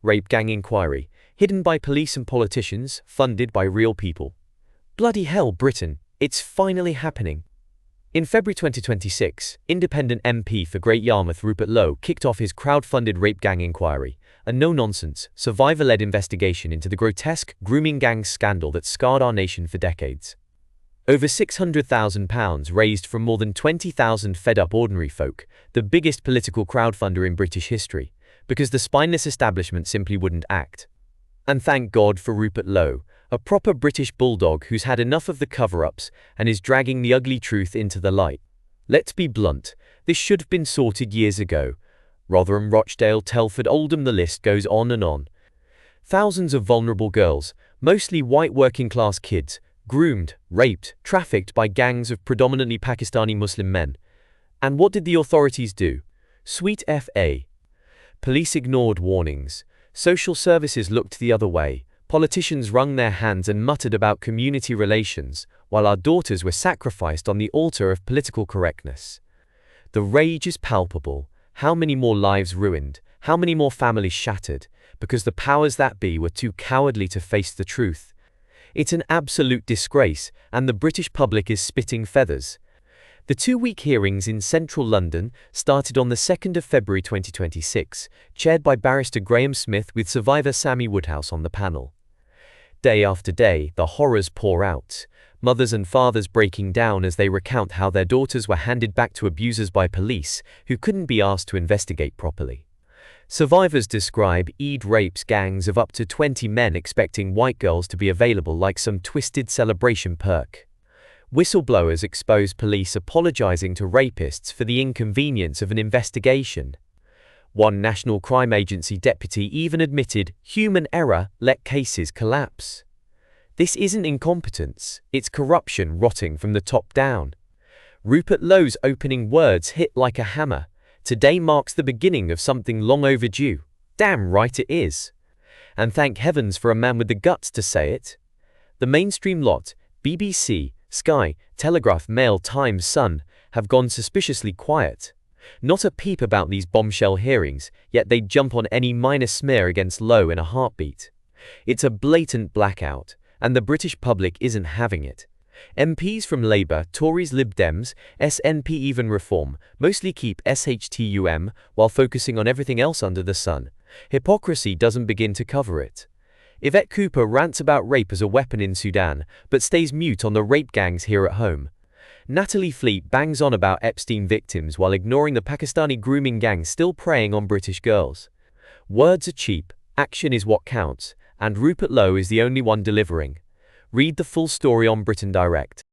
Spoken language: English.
rape gang inquiry, hidden by police and politicians, funded by real people. Bloody hell, Britain, it's finally happening. In February 2026, independent MP for Great Yarmouth Rupert Lowe kicked off his crowdfunded rape gang inquiry, a no-nonsense, survivor-led investigation into the grotesque grooming gang scandal that scarred our nation for decades. Over £600,000 raised from more than 20,000 fed-up ordinary folk, the biggest political crowdfunder in British history, because the spineless establishment simply wouldn't act. And thank God for Rupert Lowe, a proper British bulldog who's had enough of the cover-ups and is dragging the ugly truth into the light. Let's be blunt, this should have been sorted years ago. Rotherham, Rochdale, Telford, Oldham, the list goes on and on. Thousands of vulnerable girls, mostly white working-class kids, groomed, raped, trafficked by gangs of predominantly Pakistani Muslim men. And what did the authorities do? Sweet F.A. Police ignored warnings. Social services looked the other way. Politicians wrung their hands and muttered about community relations, while our daughters were sacrificed on the altar of political correctness. The rage is palpable. How many more lives ruined? How many more families shattered? Because the powers that be were too cowardly to face the truth. It's an absolute disgrace, and the British public is spitting feathers. The two-week hearings in central London started on the 2nd of February 2026, chaired by Barrister Graham Smith with survivor Sammy Woodhouse on the panel. Day after day, the horrors pour out. Mothers and fathers breaking down as they recount how their daughters were handed back to abusers by police who couldn't be asked to investigate properly. Survivors describe rapes gangs of up to 20 men expecting white girls to be available like some twisted celebration perk. Whistleblowers expose police apologizing to rapists for the inconvenience of an investigation. One National Crime Agency deputy even admitted human error let cases collapse. This isn't incompetence, it's corruption rotting from the top down. Rupert Lowe's opening words hit like a hammer. Today marks the beginning of something long overdue. Damn right it is. And thank heavens for a man with the guts to say it. The mainstream lot, BBC, Sky, Telegraph, Mail, Times, Sun, have gone suspiciously quiet. Not a peep about these bombshell hearings, yet they'd jump on any minor smear against Lowe in a heartbeat. It's a blatant blackout, and the British public isn't having it. MPs from Labour, Tories, Lib Dems, SNP, even Reform, mostly keep SHTUM while focusing on everything else under the sun. Hypocrisy doesn't begin to cover it. Yvette Cooper rants about rape as a weapon in Sudan, but stays mute on the rape gangs here at home. Natalie Fleet bangs on about Epstein victims while ignoring the Pakistani grooming gang still preying on British girls. Words are cheap, action is what counts, and Rupert Lowe is the only one delivering. Read the full story on Britain Direct.